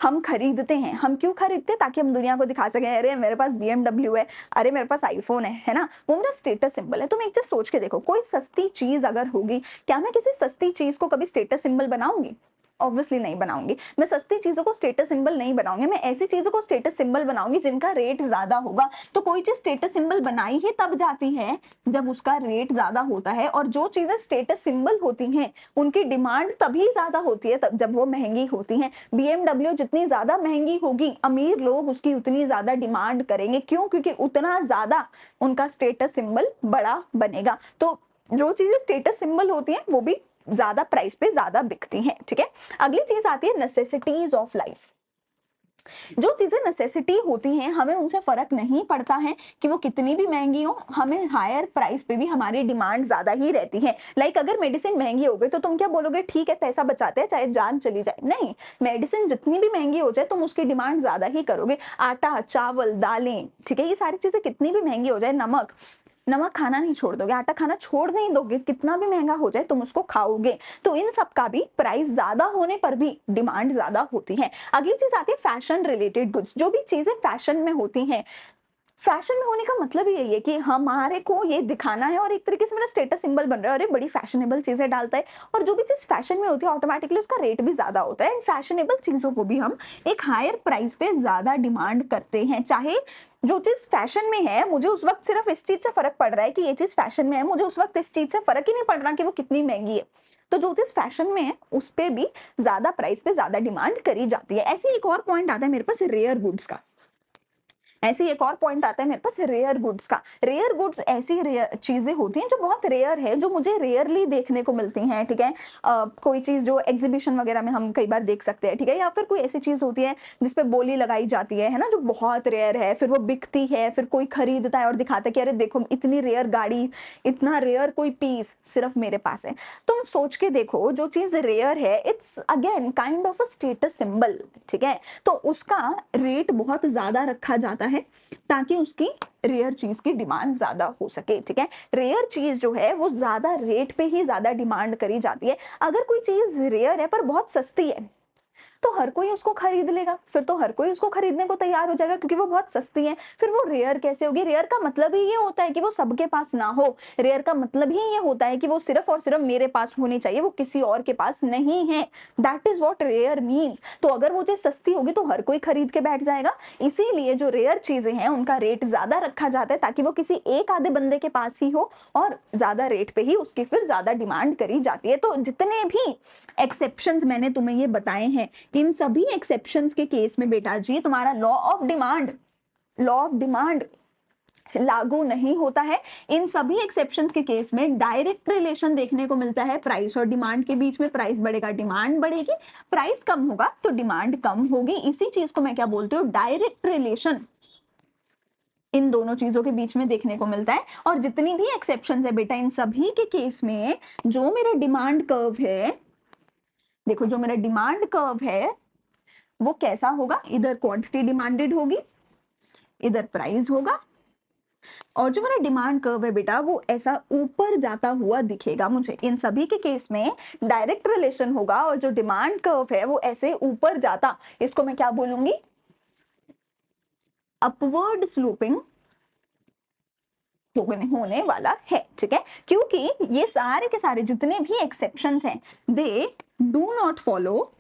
हम खरीदते हैं, हम क्यों खरीदते हैं? ताकि हम दुनिया को दिखा सकें, अरे मेरे पास BMW है, अरे मेरे पास आईफोन है ना, वो मेरा स्टेटस सिंबल है। तुम एक चीज सोच के देखो, कोई सस्ती चीज अगर होगी, क्या मैं किसी सस्ती चीज को कभी स्टेटस सिंबल बनाऊंगी? ऑब्वियसली नहीं बनाऊंगी। मैं सस्ती चीजों को स्टेटस सिंबल नहीं बनाऊंगी, मैं ऐसी चीजों को स्टेटस सिंबल बनाऊंगी जिनका रेट ज्यादा होगा। तो कोई चीज स्टेटस सिंबल बनाई ही तब जाती है जब उसका रेट ज्यादा होता है, और जो चीजें स्टेटस सिंबल होती हैं उनकी डिमांड तभी ज्यादा होती है तब जब वो महंगी होती हैं। BMW जितनी ज्यादा महंगी होगी, अमीर लोग उसकी उतनी ज्यादा डिमांड करेंगे। क्यों? क्योंकि उतना ज्यादा उनका स्टेटस सिंबल बड़ा बनेगा। तो जो चीजें स्टेटस सिंबल होती हैं वो भी ज्यादा प्राइस पे ज्यादा बिकती हैं। ठीक है, अगली चीज आती है नेसेसिटीज ऑफ लाइफ। जो चीजें नेसेसिटी होती हैं, हमें उनसे फर्क नहीं पड़ता है कि वो कितनी भी महंगी हो, हमें हायर प्राइस पे भी हमारी डिमांड ज्यादा ही रहती है। लाइक अगर मेडिसिन महंगी हो गई तो तुम क्या बोलोगे? ठीक है, पैसा बचाते हैं चाहे जान चली जाए। नहीं, मेडिसिन जितनी भी महंगी हो जाए तुम उसकी डिमांड ज्यादा ही करोगे। आटा, चावल, दालें, ठीक है, ये सारी चीजें कितनी भी महंगी हो जाए, नमक खाना नहीं छोड़ दोगे, आटा खाना छोड़ नहीं दोगे, कितना भी महंगा हो जाए तुम उसको खाओगे। तो इन सब का भी प्राइस ज्यादा होने पर भी डिमांड ज्यादा होती है। अगली चीज आती है फैशन रिलेटेड गुड्स। जो भी चीजें फैशन में होती हैं, फैशन में होने का मतलब ही यही है कि हमारे को ये दिखाना है और एक तरीके से मेरा स्टेटस सिंबल बन रहा है, अरे बड़ी फैशनेबल चीजें डालता है। और जो भी चीज फैशन में होती है ऑटोमेटिकली उसका रेट भी ज्यादा होता है, एंड फैशनेबल चीजों को भी हम एक हायर प्राइस पे ज्यादा डिमांड करते हैं। चाहे जो चीज फैशन में है, मुझे उस वक्त सिर्फ इस चीज से फर्क पड़ रहा है कि ये चीज फैशन में है, मुझे उस वक्त इस चीज से फर्क ही नहीं पड़ रहा कि वो कितनी महंगी है। तो जो चीज फैशन में है उस पे भी ज्यादा प्राइस पे ज्यादा डिमांड करी जाती है। ऐसे एक और पॉइंट आता है मेरे पास रेयर गुड्स का। ऐसे एक और पॉइंट आता है मेरे पास रेयर गुड्स का। रेयर गुड्स ऐसी रेयर चीजें होती हैं जो बहुत रेयर है, जो मुझे रेयरली देखने को मिलती हैं। ठीक है, कोई चीज जो एग्जीबिशन वगैरह में हम कई बार देख सकते हैं। ठीक है, या फिर कोई ऐसी चीज होती है जिसपे बोली लगाई जाती है ना, जो बहुत रेयर है, फिर वो बिकती है, फिर कोई खरीदता है और दिखाता है कि अरे देखो इतनी रेयर गाड़ी, इतना रेयर कोई पीस सिर्फ मेरे पास है। तुम सोच के देखो, जो चीज रेयर है it's again kind of a status symbol. ठीक है, तो उसका रेट बहुत ज्यादा रखा जाता है ताकि उसकी रेयर चीज की डिमांड ज्यादा हो सके। ठीक है, रेयर चीज जो है वो ज्यादा रेट पे ही ज्यादा डिमांड करी जाती है। अगर कोई चीज रेयर है पर बहुत सस्ती है तो हर कोई उसको खरीद लेगा, फिर तो हर कोई उसको खरीदने को तैयार हो जाएगा क्योंकि वो बहुत सस्ती है। फिर वो रेयर कैसे होगी? रेयर का मतलब ही ये होता है कि वो सबके पास ना हो। रेयर का मतलब ही ये होता है कि वो सिर्फ और सिर्फ मेरे पास होनी चाहिए, वो किसी और के पास नहीं है। That is what rare means. तो अगर वो चीज सस्ती होगी तो हर कोई खरीद के बैठ जाएगा। इसीलिए जो रेयर चीजें हैं उनका रेट ज्यादा रखा जाता है ताकि वो किसी एक आधे बंदे के पास ही हो और ज्यादा रेट पे ही उसकी फिर ज्यादा डिमांड करी जाती है। तो जितने भी एक्सेप्शंस मैंने तुम्हें ये बताए हैं, इन सभी एक्सेप्शंस के केस में बेटा जी तुम्हारा लॉ ऑफ डिमांड लागू नहीं होता है। इन सभी एक्सेप्शंस के केस में डायरेक्ट रिलेशन देखने को मिलता है प्राइस और डिमांड के बीच में। प्राइस बढ़ेगा, डिमांड बढ़ेगी, प्राइस कम होगा तो डिमांड कम होगी। इसी चीज को मैं क्या बोलती हूँ? डायरेक्ट रिलेशन इन दोनों चीजों के बीच में देखने को मिलता है। और जितनी भी एक्सेप्शंस है बेटा, इन सभी के केस में जो मेरा डिमांड कर्व है, देखो जो मेरा डिमांड कर्व है वो कैसा होगा? इधर क्वांटिटी डिमांडेड होगी, इधर प्राइस होगा, और जो मेरा डिमांड कर्व है बेटा वो ऐसा ऊपर जाता हुआ दिखेगा मुझे। इन सभी के केस में डायरेक्ट रिलेशन होगा और जो डिमांड कर्व है वो ऐसे ऊपर जाता, इसको मैं क्या बोलूंगी? अपवर्ड स्लोपिंग होने वाला है। ठीक है, क्योंकि ये सारे के सारे जितने भी एक्सेप्शंस हैं they do not follow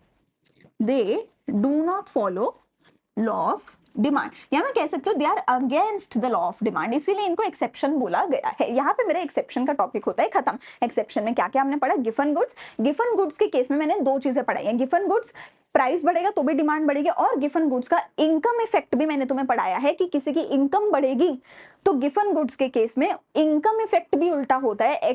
law of demand, या मैं कह सकती हूँ they are against the law of demand, इसीलिए इनको एक्सेप्शन बोला गया है। यहाँ पे मेरा एक्सेप्शन का टॉपिक होता है खत्म। एक्सेप्शन में क्या क्या हमने पढ़ा? गिवन गुड्स के केस में मैंने दो चीजें पढ़ाई हैं। गिवन गुड्स प्राइस बढ़ेगा तो भी डिमांड बढ़ेगी, और गिवन गुड्स का इनकम इफेक्ट भी मैंने तुम्हें पढ़ाया है कि किसी की इनकम बढ़ेगी तो गिवन गुड्स के केस में इनकम इफेक्ट भी उल्टा होता है।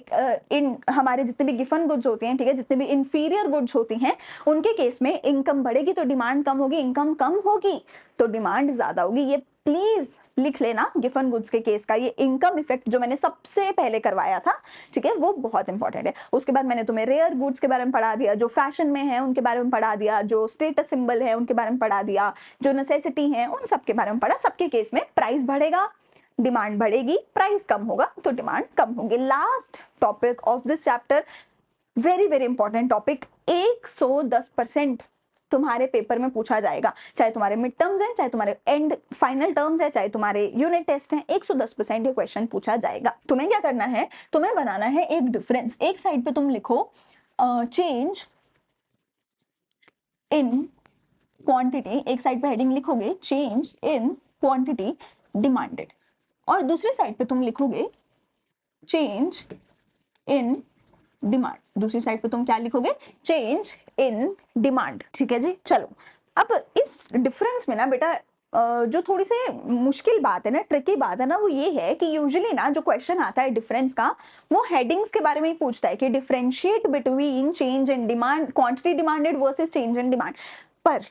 इन हमारे जितने भी गिवन गुड्स होते हैं, ठीक है, जितने भी इंफीरियर गुड्स होती हैं उनके केस में इनकम बढ़ेगी तो डिमांड कम होगी, इनकम कम होगी तो डिमांड ज्यादा होगी। ये प्लीज लिख लेना गिवन गुड्स के केस का ये इनकम इफेक्ट जो मैंने सबसे पहले करवाया था, ठीक है, वो बहुत इंपॉर्टेंट है। उसके बाद मैंने तुम्हें रेयर गुड्स के बारे में पढ़ा दिया, जो फैशन में है उनके बारे में पढ़ा दिया, जो स्टेटस सिंबल है उनके बारे में पढ़ा दिया, जो नेसेसिटी है उन सब के बारे में पढ़ा। सबके केस में प्राइस बढ़ेगा, डिमांड बढ़ेगी, प्राइस कम होगा तो डिमांड कम होगी। Last topic of this chapter, very very important topic, 110% तुम्हारे पेपर में पूछा जाएगा, चाहे तुम्हारे मिड टर्म्स है, चाहे तुम्हारे एंड फाइनल टर्म्स है, चाहे तुम्हारे यूनिट टेस्ट है, 110% ये क्वेश्चन पूछा जाएगा। तुम्हें क्या करना है, तुम्हें बनाना है एक डिफरेंस। एक साइड पे तुम लिखो चेंज इन क्वांटिटी, एक साइड पे हेडिंग लिखोगे चेंज इन क्वांटिटी डिमांडेड, और दूसरी साइड पे तुम लिखोगे चेंज इन डिमांड। दूसरी साइड पे तुम क्या लिखोगे, चेंज इन डिमांड, ठीक है जी। चलो अब इस डिफरेंस में ना बेटा जो थोड़ी सी मुश्किल बात है ना, ट्रिकी बात है ना, वो ये है कि यूजुअली ना जो क्वेश्चन आता है डिफरेंस का वो हेडिंग्स के बारे में ही पूछता है कि differentiate between change in demand, quantity demanded versus change in demand. पर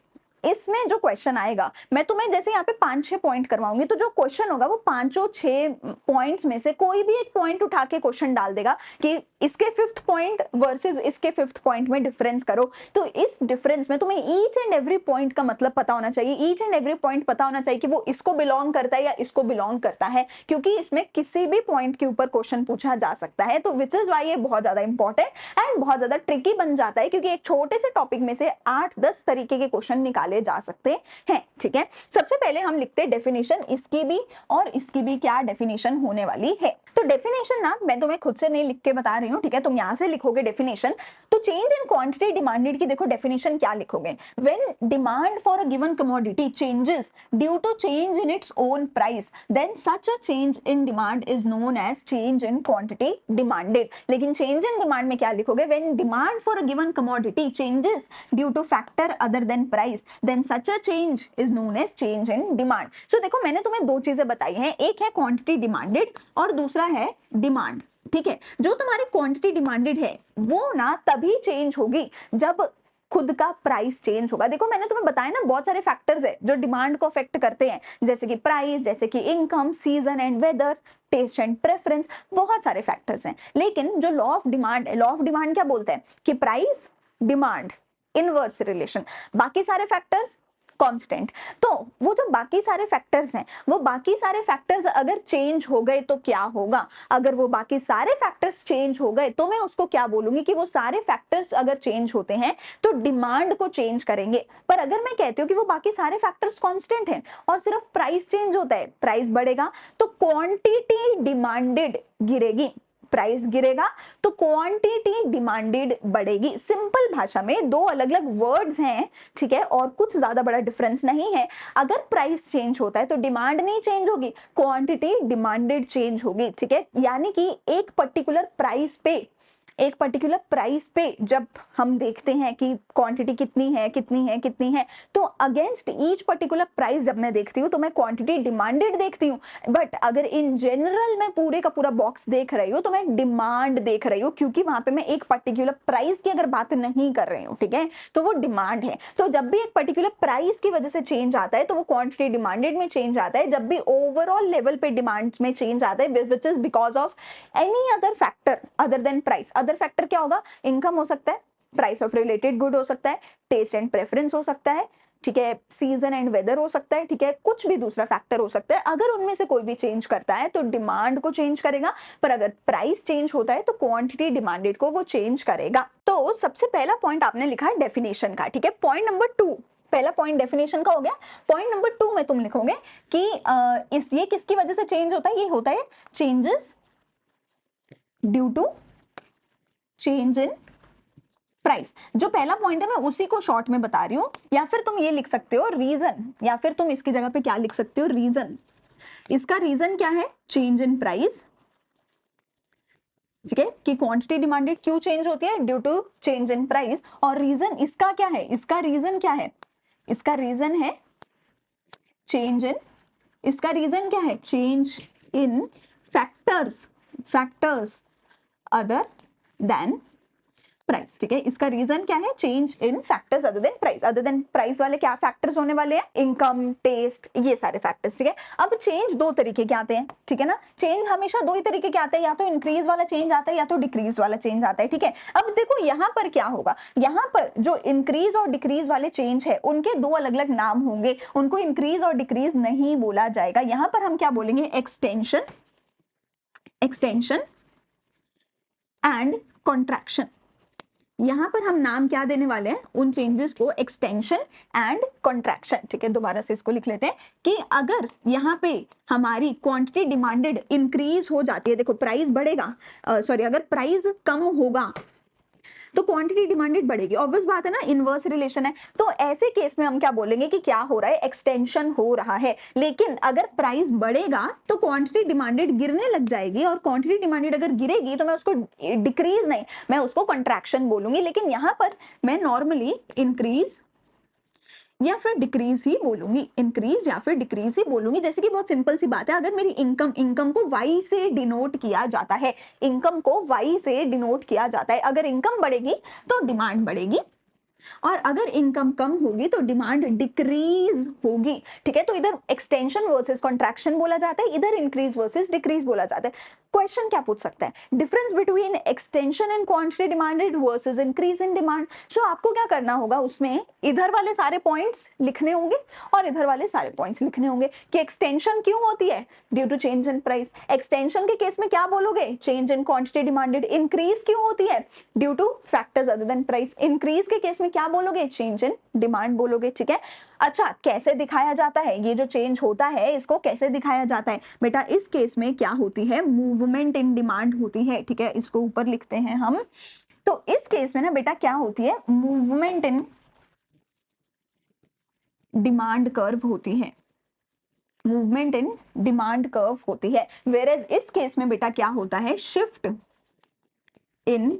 इसमें जो क्वेश्चन आएगा, मैं तुम्हें जैसे यहाँ पे 5-6 पॉइंट करवाऊंगी, तो जो क्वेश्चन होगा वो 5-6 पॉइंट्स में से कोई भी एक पॉइंट उठा के क्वेश्चन डाल देगा कि इसके 5th पॉइंट वर्सेस इसके 5th पॉइंट में डिफरेंस करो। तो इस डिफरेंस में तुम्हें ईच एंड एवरी पॉइंट का मतलब पता होना चाहिए, ईच एंड एवरी पॉइंट पता होना चाहिए कि वो इसको बिलोंग करता है या इसको बिलोंग करता है, क्योंकि इसमें किसी भी पॉइंट के ऊपर क्वेश्चन पूछा जा सकता है। तो विच इज वाई ये बहुत ज्यादा इंपॉर्टेंट एंड बहुत ज्यादा ट्रिकी बन जाता है, क्योंकि एक छोटे से टॉपिक में से 8-10 तरीके के क्वेश्चन निकाले जा सकते हैं, ठीक है। सबसे पहले हम लिखते हैं डेफिनेशन, इसकी भी और इसकी भी क्या डेफिनेशन होने वाली है। तो डेफिनेशन ना मैं तुम्हें खुद से नहीं लिख के बता रही हूँ, ठीक है, तुम यहाँ से लिखोगे डेफिनेशन। तो चेंज इन क्वांटिटी डिमांडेड की देखो डेफिनेशन क्या लिखोगे, when demand for a given commodity changes due to change in its own price, then such a change in demand is known as change in quantity demanded. लेकिन चेंज इन डिमांड में क्या लिखोगे, when demand for a given commodity changes due to factor other than price, then such a change is known as change in demand. So देखो मैंने तुम्हें दो चीजें बताई हैं, एक है क्वांटिटी डिमांडेड और दूसरा है डिमांड, ठीक है। जो तुम्हारी क्वांटिटी डिमांडेड है वो ना तभी चेंज होगी जब खुद का प्राइस चेंज होगा। देखो मैंने तुम्हें बताया ना बहुत सारे फैक्टर्स है जो डिमांड को अफेक्ट करते हैं, जैसे कि प्राइस, जैसे कि income, season and weather, taste and preference, बहुत सारे फैक्टर्स हैं। लेकिन जो लॉ ऑफ डिमांड है, लॉ ऑफ डिमांड क्या बोलता है कि प्राइस डिमांड इनवर्स रिलेशन, बाकी सारे फैक्टर्स कांस्टेंट। तो वो जो बाकी सारे फैक्टर्स हैं, वो बाकी सारे फैक्टर्स अगर चेंज हो गए तो क्या होगा, अगर वो बाकी सारे फैक्टर्स चेंज हो गए तो मैं उसको क्या बोलूंगी कि वो सारे फैक्टर्स अगर चेंज होते हैं तो डिमांड को चेंज करेंगे। पर अगर मैं कहती हूँ कि वो बाकी सारे फैक्टर्स कांस्टेंट हैं और सिर्फ प्राइस चेंज होता है, प्राइस बढ़ेगा तो क्वांटिटी डिमांडेड गिरेगी, प्राइस गिरेगा तो क्वांटिटी डिमांडेड बढ़ेगी। सिंपल भाषा में दो अलग अलग वर्ड्स हैं, ठीक है, और कुछ ज्यादा बड़ा डिफरेंस नहीं है। अगर प्राइस चेंज होता है तो डिमांड नहीं चेंज होगी, क्वांटिटी डिमांडेड चेंज होगी, ठीक है। यानी कि एक पर्टिकुलर प्राइस पे जब हम देखते हैं कि क्वांटिटी कितनी है, तो अगेंस्ट ईच पर्टिकुलर प्राइस जब मैं देखती हूँ तो मैं क्वांटिटी डिमांडेड देखती हूँ। बट अगर इन जनरल मैं पूरे का पूरा बॉक्स देख रही हूँ तो मैं डिमांड देख रही हूँ, क्योंकि वहां पे मैं एक पर्टिकुलर प्राइस की अगर बात नहीं कर रही हूँ, ठीक है, तो वो डिमांड है। तो जब भी एक पर्टिकुलर प्राइस की वजह से चेंज आता है तो वो क्वांटिटी डिमांडेड में चेंज आता है। जब भी ओवरऑल लेवल पे डिमांड में चेंज आता है which is because of any other factor other than price. Other factor क्या होगा, इनकम हो सकता है, प्राइस ऑफ रिलेटेड गुड हो सकता है, टेस्ट एंड प्रेफरेंस हो सकता है, ठीक है, सीजन एंड वेदर हो सकता है, ठीक है, कुछ भी दूसरा फैक्टर हो सकता है। अगर उनमें से कोई भी चेंज करता है तो डिमांड को चेंज करेगा, पर अगर प्राइस चेंज होता है तो क्वांटिटी डिमांडेड को वो चेंज करेगा। तो सबसे पहला पॉइंट आपने लिखा है डेफिनेशन का, ठीक है। पॉइंट नंबर 2, पहला पॉइंट डेफिनेशन का हो गया। पॉइंट नंबर 2 में तुम लिखोगे कि ये किसकी वजह से चेंज होता है, ये होता है changes due to change in price. जो पहला पॉइंट है मैं उसी को शॉर्ट में बता रही हूं, या फिर तुम ये लिख सकते हो रीजन, या फिर तुम इसकी जगह पे क्या लिख सकते हो, रीजन। इसका रीजन क्या है, चेंज इन प्राइस ठीक है, कि क्वांटिटी डिमांडेड क्यों चेंज होती है, due to change in price. और रीजन इसका क्या है, इसका रीजन क्या है, इसका रीजन है चेंज इन, इसका रीजन क्या है, change in factors other than price. ठीक है, इसका रीजन क्या है, change in factors other than price. Other than price वाले क्या फैक्टर्स होने वाले हैं, इनकम, टेस्ट, ये सारे फैक्टर्स। ठीक है, अब चेंज दो तरीके के आते हैं, ठीक है ना, चेंज हमेशा दो ही तरीके के आते हैं, या तो इंक्रीज वाला चेंज आता है या तो डिक्रीज वाला चेंज आता है। ठीक है, अब देखो यहाँ पर क्या होगा, यहाँ पर जो इंक्रीज और डिक्रीज वाले चेंज है उनके दो अलग अलग नाम होंगे, उनको इंक्रीज और डिक्रीज नहीं बोला जाएगा। यहाँ पर हम क्या बोलेंगे, एक्सटेंशन एंड कॉन्ट्रैक्शन। यहां पर हम नाम क्या देने वाले हैं उन चेंजेस को, एक्सटेंशन एंड कॉन्ट्रैक्शन। ठीक है, दोबारा से इसको लिख लेते हैं कि अगर यहाँ पे हमारी क्वांटिटी डिमांडेड इंक्रीज हो जाती है, देखो प्राइस बढ़ेगा, अगर प्राइस कम होगा तो क्वांटिटी डिमांडेड बढ़ेगी, ऑब्वियस बात है ना, इनवर्स रिलेशन है। तो ऐसे केस में हम क्या बोलेंगे कि क्या हो रहा है, एक्सटेंशन हो रहा है। लेकिन अगर प्राइस बढ़ेगा तो क्वांटिटी डिमांडेड गिरने लग जाएगी, और क्वांटिटी डिमांडेड अगर गिरेगी तो मैं उसको डिक्रीज नहीं, मैं उसको कंट्रैक्शन बोलूंगी। लेकिन यहां पर मैं नॉर्मली इंक्रीज या फिर डिक्रीज ही बोलूंगी, इंक्रीज या फिर डिक्रीज ही बोलूंगी। जैसे कि बहुत सिंपल सी बात है, अगर मेरी इनकम को वाई से डिनोट किया जाता है, इनकम को वाई से डिनोट किया जाता है, अगर इनकम बढ़ेगी तो डिमांड बढ़ेगी, और अगर इनकम कम होगी तो डिमांड डिक्रीज होगी। ठीक है, तो इधर एक्सटेंशन वर्सेस कॉन्ट्रैक्शन बोला जाता है, इधर इंक्रीज वर्सेस डिक्रीज बोला जाता है। क्वेश्चन क्या पूछ सकता है, difference between extension in quantity demanded versus increase in demand. So आपको क्या करना होगा, उसमें इधर वाले सारे पॉइंट्स लिखने होंगे और इधर वाले सारे पॉइंट्स लिखने होंगे कि एक्सटेंशन क्यों होती है, due to change in price. Extension के केस में क्या बोलोगे, change in quantity demanded. Increase क्यों होती है, due to factors other than price. Increase के केस में क्या बोलोगे, चेंज इन डिमांड बोलोगे। ठीक है, अच्छा कैसे दिखाया जाता है, ये जो चेंज होता है इसको कैसे दिखाया जाता है बेटा, इस केस में क्या होती है, मूवमेंट इन डिमांड होती है। ठीक है, इसको ऊपर लिखते हैं हम। तो इस केस में ना बेटा क्या होती है, मूवमेंट इन डिमांड कर्व होती है, मूवमेंट इन डिमांड कर्व होती है। वेयरएज इस केस में बेटा क्या होता है, शिफ्ट इन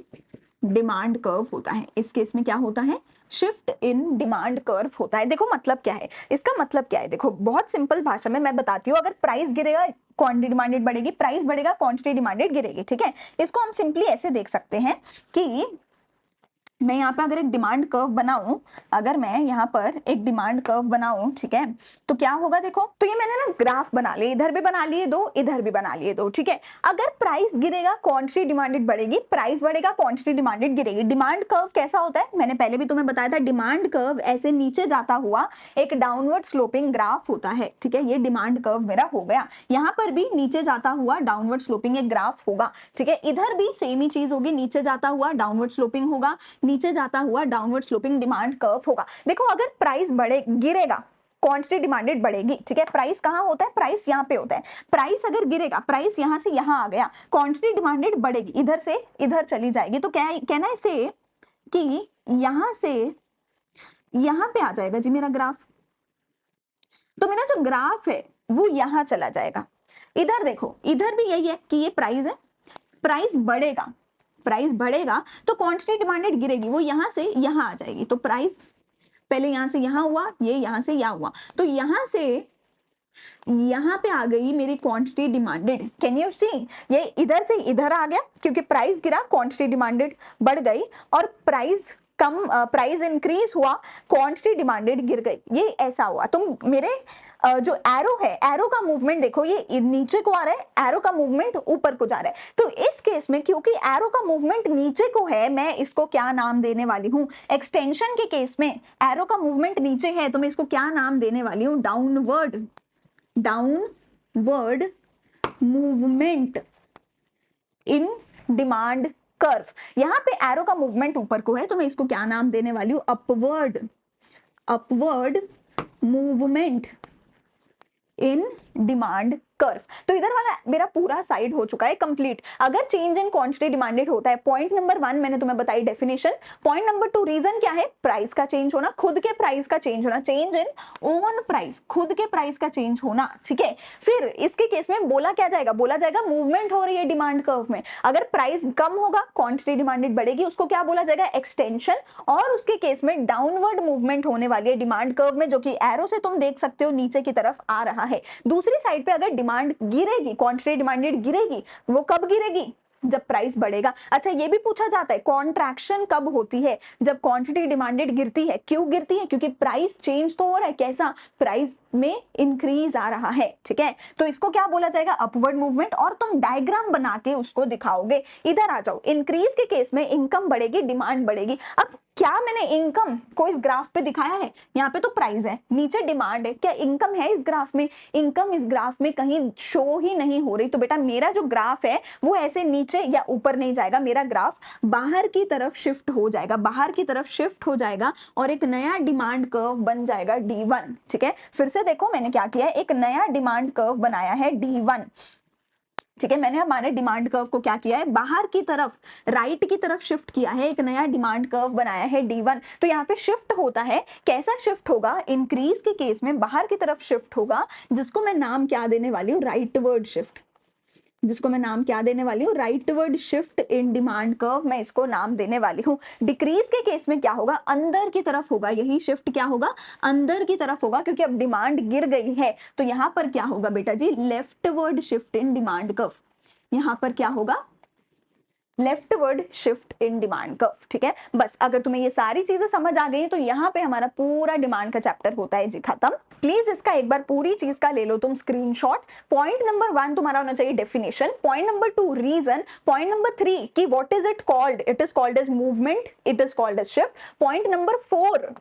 डिमांड कर्व होता है। इस केस में क्या होता है, शिफ्ट इन डिमांड कर्व होता है। देखो मतलब क्या है, इसका मतलब क्या है, देखो बहुत सिंपल भाषा में मैं बताती हूँ। अगर प्राइस गिरेगा क्वांटिटी डिमांडेड बढ़ेगी, प्राइस बढ़ेगा क्वांटिटी डिमांडेड गिरेगी। ठीक है, इसको हम सिंपली ऐसे देख सकते हैं कि मैं यहाँ पे अगर एक डिमांड कर्व बनाऊं, अगर मैं यहाँ पर एक डिमांड कर्व बनाऊं, ठीक है, तो क्या होगा, देखो तो ये मैंने ना ग्राफ बना लिए, इधर भी बना लिए दो, इधर भी बना लिए दो। ठीक है, अगर प्राइस गिरेगा क्वांटिटी डिमांडेड बढ़ेगी, प्राइस बढ़ेगा क्वांटिटी डिमांडेड गिरेगी। डिमांड कर्व कैसा होता है, मैंने पहले भी तुम्हें बताया था, डिमांड कर्व ऐसे नीचे जाता हुआ एक डाउनवर्ड स्लोपिंग ग्राफ होता है। ठीक है, ये डिमांड कर्व मेरा हो गया, यहाँ पर भी नीचे जाता हुआ डाउनवर्ड स्लोपिंग एक ग्राफ होगा। ठीक है, इधर भी सेम ही चीज होगी, नीचे जाता हुआ डाउनवर्ड स्लोपिंग होगा, नीचे जाता हुआ डाउनवर्ड स्लोपिंग डिमांड कर्व होगा। देखो अगर प्राइस गिरेगा क्वांटिटी डिमांडेड बढ़ेगी। ठीक है, प्राइस कहां होता है, प्राइस यहाँ पे होता है। प्राइस अगर गिरेगा, प्राइस यहां से यहां आ गया, क्वांटिटी डिमांडेड बढ़ेगी, इधर से इधर चली जाएगी। तो क्या कहना है इसे कि यहां से यहां पे आ जाएगा जी मेरा ग्राफ, तो मेरा जो ग्राफ है वो यहां चला जाएगा। इधर देखो, इधर भी यही है कि ये प्राइस है, प्राइस बढ़ेगा, प्राइस बढ़ेगा तो क्वांटिटी डिमांडेड गिरेगी, वो यहां से यहां आ जाएगी। तो प्राइस पहले यहां से यहां हुआ, ये यहां से यहां हुआ, तो यहां से यहां पे आ गई मेरी quantity demanded. Can you see, ये इधर से इधर आ गया क्योंकि प्राइस गिरा, क्वांटिटी डिमांडेड बढ़ गई, और प्राइस कम, प्राइस इंक्रीज हुआ, क्वांटिटी डिमांडेड गिर गई। ये ऐसा हुआ। तुम मेरे जो एरो है, एरो का मूवमेंट देखो, ये नीचे को आ रहा है, एरो का मूवमेंट ऊपर को जा रहा है। तो इस केस में क्योंकि एरो का मूवमेंट नीचे को है, मैं इसको क्या नाम देने वाली हूं, एक्सटेंशन के केस में एरो का मूवमेंट नीचे है तो मैं इसको क्या नाम देने वाली हूं, downward movement in demand curve. यहां पे एरो का मूवमेंट ऊपर को है तो मैं इसको क्या नाम देने वाली हूं, upward movement in demand curve. तो इधर वाला मेरा पूरा साइड हो चुका है कंप्लीट। अगर चेंज इन क्वांटिटी डिमांडेड होता है, पॉइंट नंबर 1 मैंने तुम्हें बताई डेफिनेशन, पॉइंट नंबर 2 रीजन क्या है, प्राइस का चेंज होना, खुद के प्राइस का चेंज होना, चेंज इन ओन प्राइस, खुद के प्राइस का चेंज होना, ठीक है। फिर इसके केस में बोला क्या जाएगा, बोला जाएगा मूवमेंट हो रही है डिमांड कर्व में, अगर प्राइस कम होगा क्वांटिटी डिमांडेड बढ़ेगी, उसको क्या बोला जाएगा, एक्सटेंशन। और उसके केस में डाउनवर्ड मूवमेंट होने वाली है डिमांड कर्व में, जो कि एरो से तुम देख सकते हो नीचे की तरफ आ रहा है। दूसरी साइड पे अगर डिमांड गिरेगी, क्वांटिटी डिमांडेड गिरेगी, वो कब गिरेगी, जब प्राइस बढ़ेगा। अच्छा ये भी पूछा जाता है कॉन्ट्रैक्शन कब होती है, जब क्वांटिटी डिमांडेड गिरती है। क्यों गिरती है, क्योंकि प्राइस चेंज तो हो रहा है, कैसा, प्राइस में इंक्रीज आ रहा है, ठीक है। तो इसको क्या बोला जाएगा, अपवर्ड मूवमेंट। और तुम डायग्राम बना के उसको दिखाओगे। इधर आ जाओ, इंक्रीज के केस में इनकम बढ़ेगी, डिमांड बढ़ेगी। अब क्या मैंने इनकम को इस ग्राफ पे दिखाया है, यहाँ पे तो प्राइस है, नीचे डिमांड है, क्या इनकम है इस ग्राफ में, इनकम इस ग्राफ में कहीं शो ही नहीं हो रही। तो बेटा मेरा जो ग्राफ है वो ऐसे नीचे या ऊपर नहीं जाएगा, मेरा ग्राफ बाहर की तरफ शिफ्ट हो जाएगा, बाहर की तरफ शिफ्ट हो जाएगा और एक नया डिमांड कर्व बन जाएगा D1, ठीक है। फिर से देखो मैंने क्या किया है, एक नया डिमांड कर्व बनाया है D1, ठीक है। मैंने हमारे डिमांड कर्व को क्या किया है, बाहर की तरफ, राइट की तरफ शिफ्ट किया है, एक नया डिमांड कर्व बनाया है D1। तो यहाँ पे शिफ्ट होता है, कैसा शिफ्ट होगा, इंक्रीज के केस में बाहर की तरफ शिफ्ट होगा, जिसको मैं नाम क्या देने वाली हूँ, राइटवर्ड शिफ्ट, जिसको मैं नाम क्या देने वाली हूँ, rightward shift in demand curve, मैं इसको नाम देने वाली हूँ। डिक्रीज के केस में क्या होगा, अंदर की तरफ होगा, यही शिफ्ट क्या होगा, अंदर की तरफ होगा, क्योंकि अब डिमांड गिर गई है। तो यहाँ पर क्या होगा बेटा जी, leftward shift in demand curve, यहाँ पर क्या होगा, leftward shift in demand curve, ठीक है। बस अगर तुम्हें ये सारी चीजें समझ आ गई तो यहाँ पे हमारा पूरा डिमांड का चैप्टर होता है जी खत्म। प्लीज इसका एक बार पूरी चीज का ले लो तुम स्क्रीनशॉट। पॉइंट नंबर 1 तुम्हारा होना चाहिए definition, point number 2 reason, point number 3 कि what is it called, it is called as movement, it is called as shift, point number 4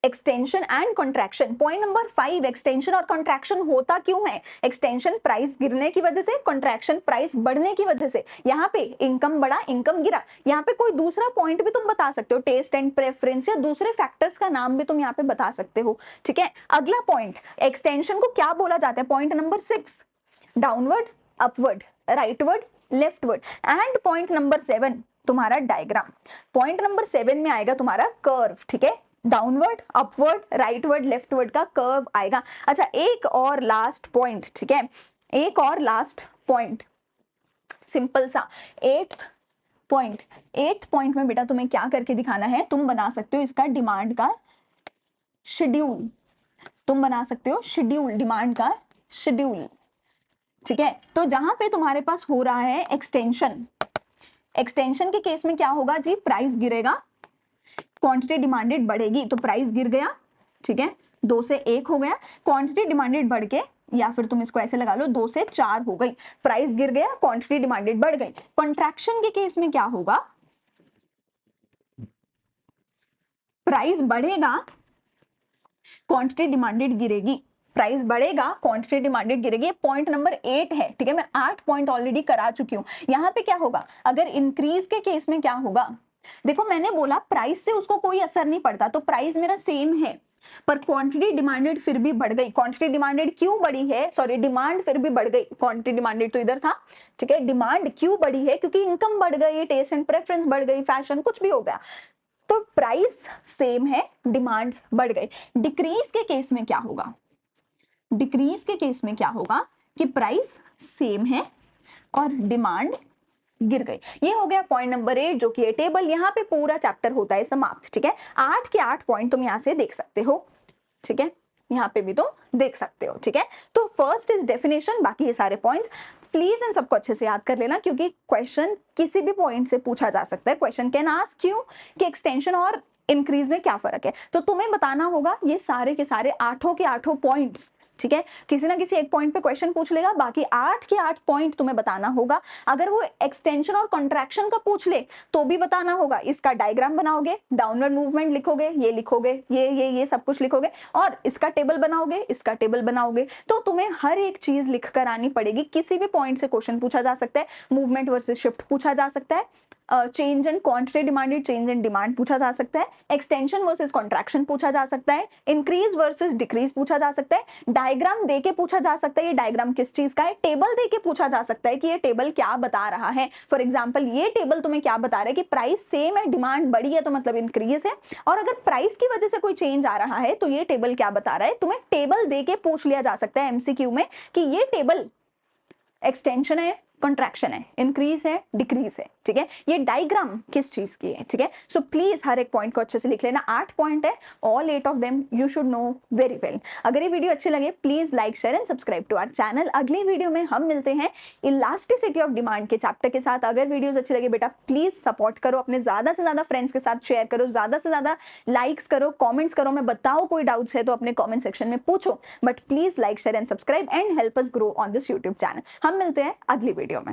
extension and contraction, point number 5 extension और कॉन्ट्रैक्शन होता क्यों है, एक्सटेंशन प्राइस गिरने की वजह से, कॉन्ट्रैक्शन प्राइस बढ़ने की वजह से। यहाँ पे इनकम बढ़ा, इनकम गिरा। यहाँ पे कोई दूसरा पॉइंट भी तुम बता सकते हो, टेस्ट एंड प्रेफरेंस या दूसरे फैक्टर्स का नाम भी तुम यहाँ पे बता सकते हो, ठीक है। अगला पॉइंट, एक्सटेंशन को क्या बोला जाता है, point number 6 downward, upward, rightward, leftward. And point number 7 तुम्हारा डायग्राम, पॉइंट नंबर 7 में आएगा तुम्हारा कर्व, ठीक है, डाउनवर्ड, अपवर्ड, राइटवर्ड, लेफ्टवर्ड का कर्व आएगा। अच्छा एक और लास्ट पॉइंट, ठीक है, एक और लास्ट पॉइंट, सिंपल सा 8th पॉइंट में बेटा तुम्हें क्या करके दिखाना है, तुम बना सकते हो इसका डिमांड का शेड्यूल, तुम बना सकते हो शेड्यूल, डिमांड का शेड्यूल, ठीक है। तो जहां पे तुम्हारे पास हो रहा है एक्सटेंशन, एक्सटेंशन के केस में क्या होगा जी, प्राइस गिरेगा, क्वांटिटी डिमांडेड बढ़ेगी, तो प्राइस गिर गया, ठीक है, 2 से 1 हो गया, क्वांटिटी डिमांडेड बढ़ के, या फिर तुम इसको ऐसे लगा लो 2 से 4 हो गई, प्राइस गिर गया, क्वांटिटी डिमांडेड बढ़ गई। कॉन्ट्रैक्शन के केस में क्या होगा, प्राइस बढ़ेगा, क्वांटिटी डिमांडेड गिरेगी, प्राइस बढ़ेगा, क्वांटिटी डिमांडेड गिरेगी। पॉइंट नंबर 8 है, ठीक है, मैं 8 पॉइंट ऑलरेडी करा चुकी हूं। यहाँ पे क्या होगा, अगर इंक्रीज के केस में क्या होगा, देखो मैंने बोला प्राइस से उसको कोई असर नहीं पड़ता, तो प्राइस मेरा सेम है, पर क्वांटिटी डिमांडेड फिर भी बढ़ गई। क्वांटिटी डिमांडेड क्यों बढ़ी है, सॉरी डिमांड फिर भी बढ़ गई, क्वांटिटी डिमांडेड तो इधर था, ठीक है, डिमांड क्यों बढ़ी है, क्योंकि इनकम बढ़ गई, टेस्ट एंड प्रेफरेंस बढ़ गई, फैशन कुछ भी हो गया, तो प्राइस सेम है, डिमांड बढ़ गई। डिक्रीज के केस में क्या होगा, डिक्रीज के केस में क्या होगा कि प्राइस सेम है और डिमांड गिर गई। ये हो गया पॉइंट नंबर 8 जो कि टेबल, यहाँ पे पूरा चैप्टर होता है समाप्त, ठीक है। 8 के 8 पॉइंट तुम यहाँ से देख सकते हो, ठीक है, यहाँ पे भी तुम देख सकते हो, ठीक है। तो फर्स्ट इज डेफिनेशन, बाकी ये सारे पॉइंट्स प्लीज इन सबको अच्छे से याद कर लेना, क्योंकि क्वेश्चन किसी भी पॉइंट से पूछा जा सकता है। क्वेश्चन कैन आस्क क्यों कि एक्सटेंशन और इंक्रीज में क्या फर्क है, तो तुम्हें बताना होगा ये सारे के सारे 8 के 8 पॉइंट्स, ठीक है। किसी ना किसी एक पॉइंट पे क्वेश्चन पूछ लेगा, बाकी 8 के 8 पॉइंट तुम्हें बताना होगा। अगर वो एक्सटेंशन और कॉन्ट्रैक्शन का पूछ ले तो भी बताना होगा, इसका डायग्राम बनाओगे, डाउनवर्ड मूवमेंट लिखोगे, ये लिखोगे, ये सब कुछ लिखोगे, और इसका टेबल बनाओगे, इसका टेबल बनाओगे, तो तुम्हें हर एक चीज लिख कर आनी पड़ेगी। किसी भी पॉइंट से क्वेश्चन पूछा जा सकता है, मूवमेंट वर्सेस शिफ्ट पूछा जा सकता है, change in quantity demanded, change in demand पूछा जा सकता है, एक्सटेंशन वर्सेस कॉन्ट्रैक्शन पूछा जा सकता है, इंक्रीज वर्सेस डिक्रीज पूछा जा सकता है, डायग्राम दे के पूछा जा सकता है ये डायग्राम किस चीज का है, टेबल दे के पूछा जा सकता है कि ये टेबल क्या बता रहा है। फॉर एग्जाम्पल ये टेबल तुम्हें क्या बता रहा है कि प्राइस सेम है, डिमांड बढ़ी है तो मतलब इंक्रीज है, और अगर प्राइस की वजह से कोई चेंज आ रहा है तो ये टेबल क्या बता रहा है। तुम्हें टेबल दे के पूछ लिया जा सकता है एमसीक्यू में कि ये टेबल एक्सटेंशन है, कॉन्ट्रैक्शन है, इंक्रीज है, डिक्रीज है, ठीक है, ये डायग्राम किस चीज की है, ठीक है। सो प्लीज हर एक पॉइंट को अच्छे से लिख लेना, 8 पॉइंट है, all 8 of them you should know very well. अगर ये वीडियो अच्छी लगे please like share and subscribe to our channel. अगली वीडियो में हम मिलते हैं इलास्टिसिटी ऑफ डिमांड के चैप्टर के साथ। अगर वीडियोस अच्छी लगे बेटा प्लीज सपोर्ट करो, अपने ज्यादा से ज्यादा फ्रेंड्स के साथ शेयर करो, ज्यादा से ज्यादा लाइक्स करो, कॉमेंट्स करो, मैं बताओ कोई डाउट्स है तो अपने कॉमेंट सेक्शन में पूछो, but please like share and subscribe and help us grow on this YouTube channel. हम मिलते हैं अगली वीडियो में।